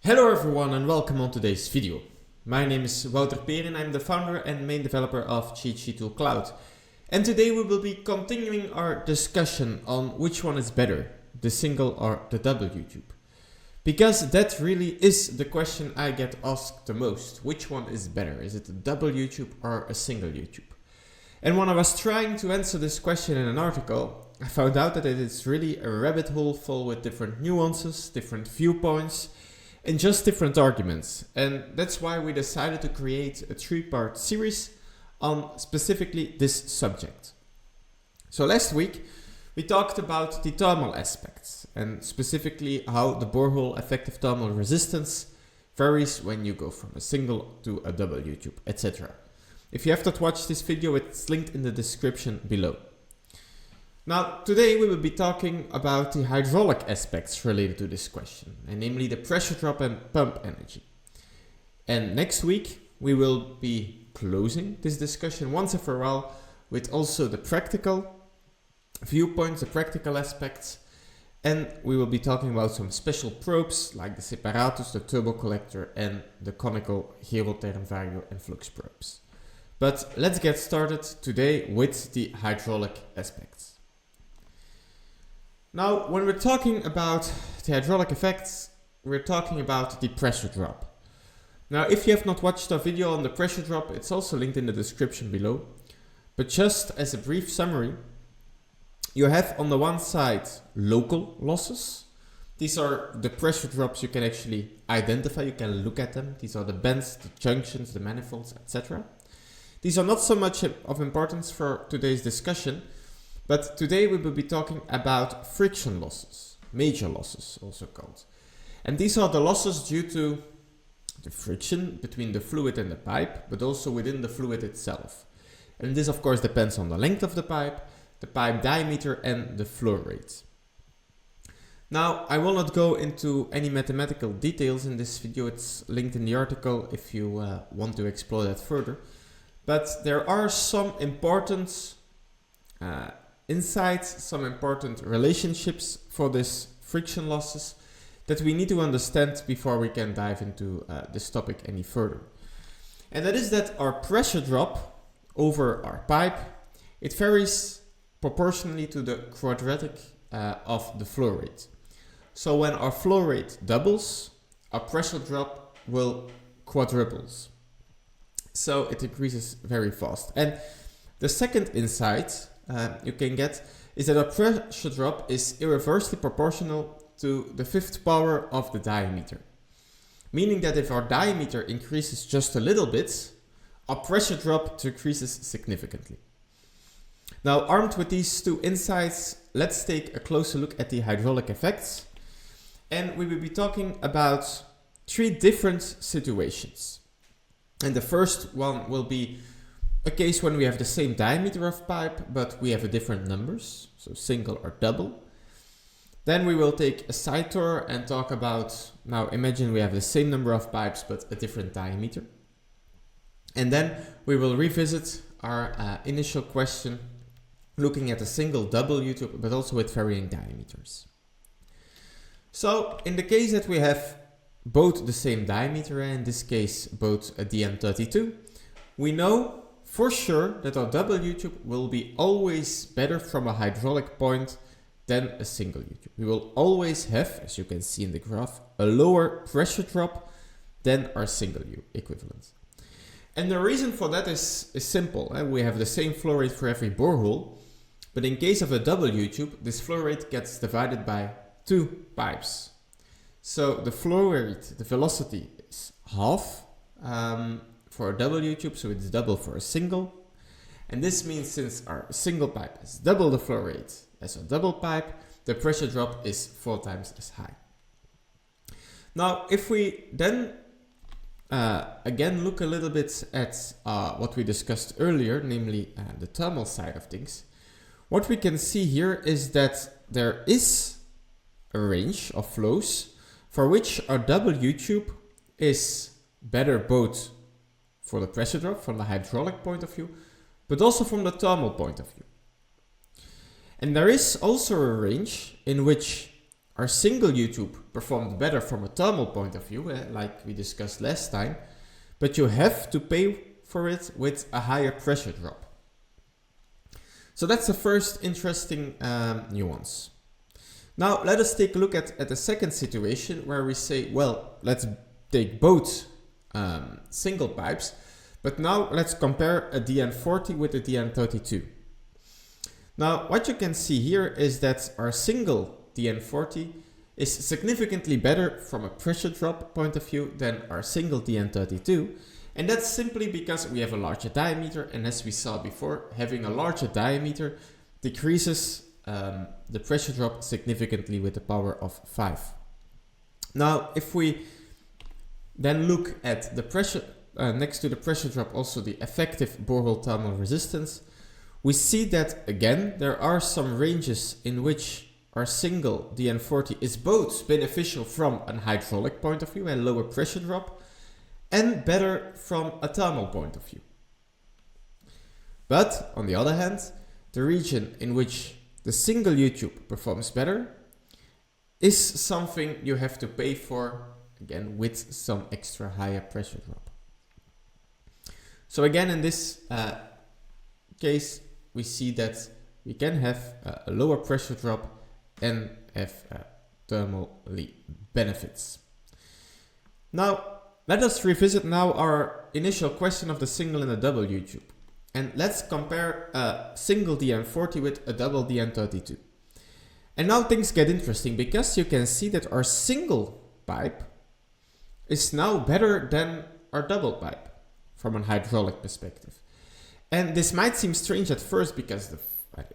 Hello everyone and welcome on today's video. My name is Wouter Perin, I'm the founder and main developer of Cheat Sheet Tool Cloud. And today we will be continuing our discussion on which one is better, the single or the double YouTube. Because that really is the question I get asked the most. Which one is better? Is it a double YouTube or a single YouTube? And when I was trying to answer this question in an article, I found out that it is really a rabbit hole full with different nuances, different viewpoints, and just different arguments. And that's why we decided to create a 3-part series on specifically this subject. So last week we talked about the thermal aspects and specifically how the borehole effective thermal resistance varies when you go from a single to a double YouTube, etc. If you have not watched this video, it's linked in the description below. Now, today we will be talking about the hydraulic aspects related to this question, and namely the pressure drop and pump energy. And next week we will be closing this discussion once and for all with also the practical viewpoints, the practical aspects, and we will be talking about some special probes like the separatus, the turbo collector, and the conical Gerotherm vario and flux probes. But let's get started today with the hydraulic aspects. Now, when we're talking about the hydraulic effects, we're talking about the pressure drop. Now, if you have not watched our video on the pressure drop, it's also linked in the description below. But just as a brief summary, you have on the one side local losses. These are the pressure drops you can actually identify, you can look at them. These are the bends, the junctions, the manifolds, etc. These are not so much of importance for today's discussion, but today we will be talking about friction losses, major losses also called. And these are the losses due to the friction between the fluid and the pipe, but also within the fluid itself. And this of course depends on the length of the pipe diameter, and the flow rate. Now, I will not go into any mathematical details in this video, it's linked in the article if you want to explore that further. But there are some important insights, some important relationships for this friction losses that we need to understand before we can dive into this topic any further. And that is that our pressure drop over our pipe, it varies proportionally to the quadratic of the flow rate. So when our flow rate doubles, our pressure drop will quadruples. So it increases very fast. And the second insight you can get is that our pressure drop is inversely proportional to the 5th power of the diameter. Meaning that if our diameter increases just a little bit, our pressure drop decreases significantly. Now, armed with these two insights, let's take a closer look at the hydraulic effects. And we will be talking about 3 different situations. And the first one will be a case when we have the same diameter of pipe, but we have a different numbers, so single or double. Then we will take a side tour and talk about, now imagine we have the same number of pipes, but a different diameter. And then we will revisit our initial question, looking at a single double YouTube, but also with varying diameters. So in the case that we have both the same diameter, in this case both a DM32, we know for sure that our double YouTube will be always better from a hydraulic point than a single YouTube. We will always have, as you can see in the graph, a lower pressure drop than our single equivalent. And the reason for that is simple. We have the same flow rate for every borehole, but in case of a double YouTube, this flow rate gets divided by 2 pipes. So the flow rate, the velocity is half for a double YouTube, so it's double for a single. And this means since our single pipe is double the flow rate as a double pipe, the pressure drop is 4 times as high. Now, if we then again look a little bit at what we discussed earlier, namely the thermal side of things, what we can see here is that there is a range of flows for which our double YouTube is better both for the pressure drop from the hydraulic point of view, but also from the thermal point of view. And there is also a range in which our single U-tube performed better from a thermal point of view, like we discussed last time, but you have to pay for it with a higher pressure drop. So that's the first interesting nuance. Now let us take a look at the second situation where we say, well, let's take both single pipes, but now let's compare a DN40 with a DN32. Now what you can see here is that our single DN40 is significantly better from a pressure drop point of view than our single DN32. And that's simply because we have a larger diameter, and as we saw before, having a larger diameter decreases the pressure drop significantly with the power of 5. Now, if we then look at the pressure, next to the pressure drop, also the effective borehole thermal resistance, we see that again, there are some ranges in which our single DN40 is both beneficial from an hydraulic point of view and lower pressure drop, and better from a thermal point of view. But on the other hand, the region in which the single U-tube performs better is something you have to pay for, again with some extra higher pressure drop. So again, in this case, we see that we can have a lower pressure drop and have thermally benefits. Now, let us revisit now our initial question of the single and the double U-tube. And let's compare a single DN40 with a double DN32. And now things get interesting because you can see that our single pipe is now better than our double pipe from a hydraulic perspective. And this might seem strange at first because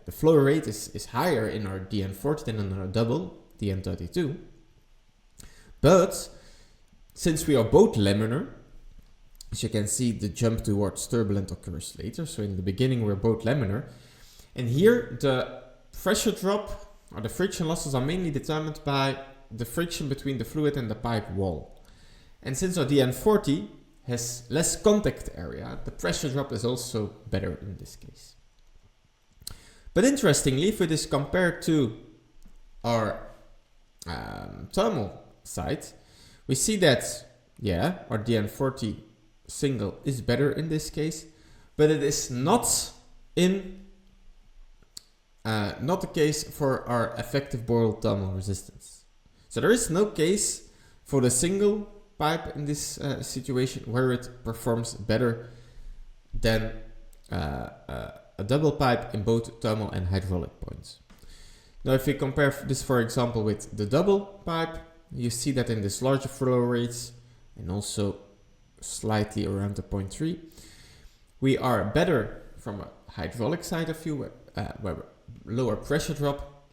the flow rate is higher in our DN40 than in our double DN32. But since we are both laminar, as you can see, the jump towards turbulent occurs later. So in the beginning, we're both laminar. And here, the pressure drop or the friction losses are mainly determined by the friction between the fluid and the pipe wall. And since our DN40 has less contact area, the pressure drop is also better in this case. But interestingly, if it is compared to our thermal side, we see that, yeah, our DN40 single is better in this case, but it is not the case for our effective borehole thermal resistance. So there is no case for the single pipe in this situation where it performs better than a double pipe in both thermal and hydraulic points. Now if we compare this, for example, with the double pipe, you see that in this larger flow rates and also slightly around the 0.3, we are better from a hydraulic side of view, where lower pressure drop,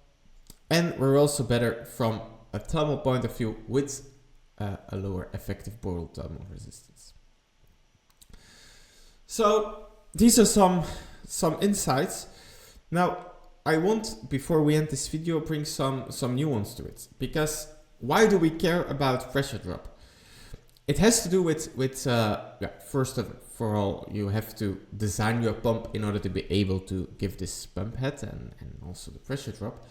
and we're also better from a thermal point of view with a lower effective borehole thermal resistance. So these are some insights. Now I want, before we end this video, bring some nuance to it, because why do we care about pressure drop? It has to do with first of all, you have to design your pump in order to be able to give this pump head and also the pressure drop.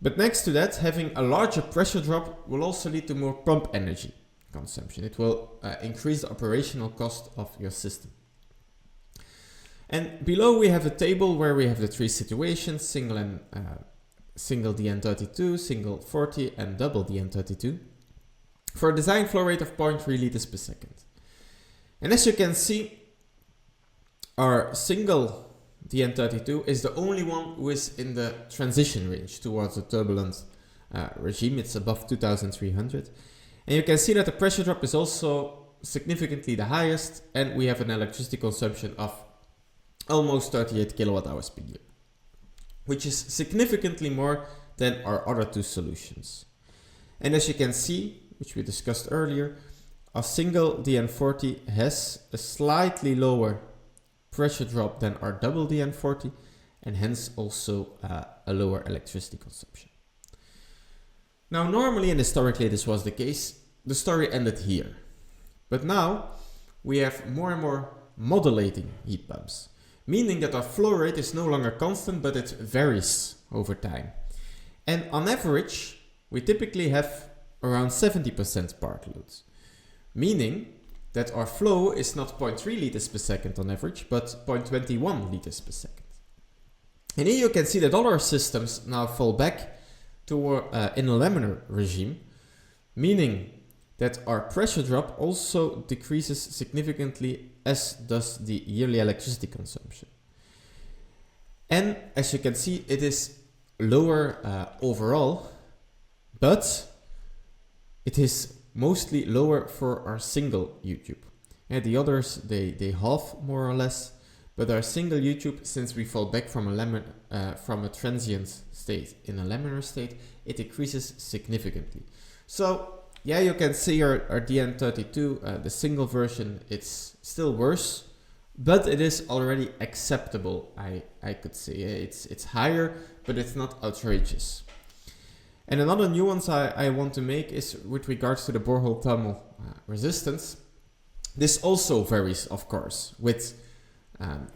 But next to that, having a larger pressure drop will also lead to more pump energy consumption. It will increase the operational cost of your system. And below we have a table where we have the three situations: single DN32, single 40 and double DN32, for a design flow rate of 0.3 liters per second. And as you can see, our single DN32 is the only one who is in the transition range towards a turbulent regime. It's above 2300. And you can see that the pressure drop is also significantly the highest, and we have an electricity consumption of almost 38 kilowatt hours per year, which is significantly more than our other two solutions. And as you can see, which we discussed earlier, a single DN40 has a slightly lower pressure drop than our double DN40, and hence also a lower electricity consumption. Now, normally and historically this was the case, the story ended here. But now we have more and more modulating heat pumps, meaning that our flow rate is no longer constant, but it varies over time. And on average, we typically have around 70% part load, meaning that our flow is not 0.3 liters per second on average, but 0.21 liters per second. And here you can see that all our systems now fall back to in a laminar regime, meaning that our pressure drop also decreases significantly, as does the yearly electricity consumption. And as you can see, it is lower overall, but it is mostly lower for our single YouTube. And the others, they halve more or less, but our single YouTube, since we fall back from a transient state in a laminar state, it decreases significantly. So yeah, you can see our DN32, the single version, it's still worse, but it is already acceptable, I could say. It's higher, but it's not outrageous. And another nuance I want to make is with regards to the borehole thermal resistance. This also varies, of course, with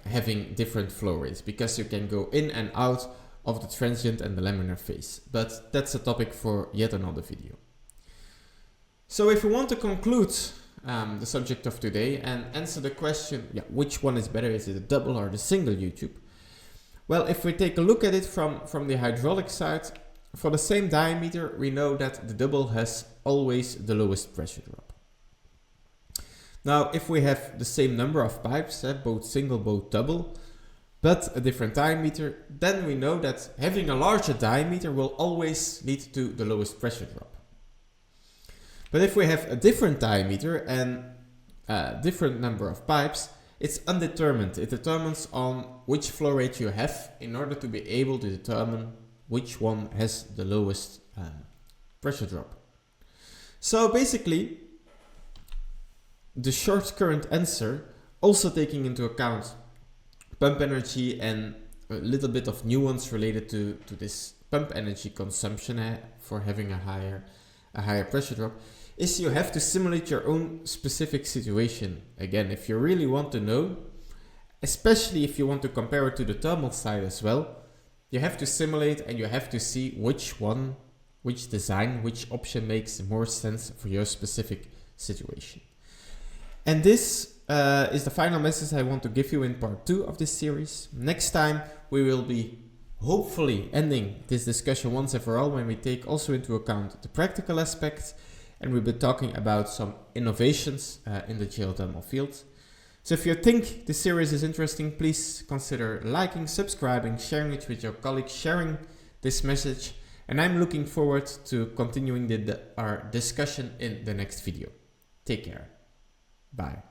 having different flow rates, because you can go in and out of the transient and the laminar phase. But that's a topic for yet another video. So if we want to conclude the subject of today and answer the question, which one is better, is it a double or the single YouTube? Well, if we take a look at it from the hydraulic side, for the same diameter, we know that the double has always the lowest pressure drop. Now, if we have the same number of pipes, both single, both double, but a different diameter, then we know that having a larger diameter will always lead to the lowest pressure drop. But if we have a different diameter and a different number of pipes, it's undetermined. It determines on which flow rate you have in order to be able to determine which one has the lowest pressure drop. So basically, the short current answer, also taking into account pump energy and a little bit of nuance related to this pump energy consumption for having a higher pressure drop, is you have to simulate your own specific situation. Again, if you really want to know, especially if you want to compare it to the thermal side as well, you have to simulate and you have to see which design, which option makes more sense for your specific situation. And this is the final message I want to give you in part 2 of this series. Next time we will be hopefully ending this discussion once and for all, when we take also into account the practical aspects, and we'll be talking about some innovations in the geothermal field. So if you think this series is interesting, please consider liking, subscribing, sharing it with your colleagues, sharing this message. And I'm looking forward to continuing our discussion in the next video. Take care. Bye.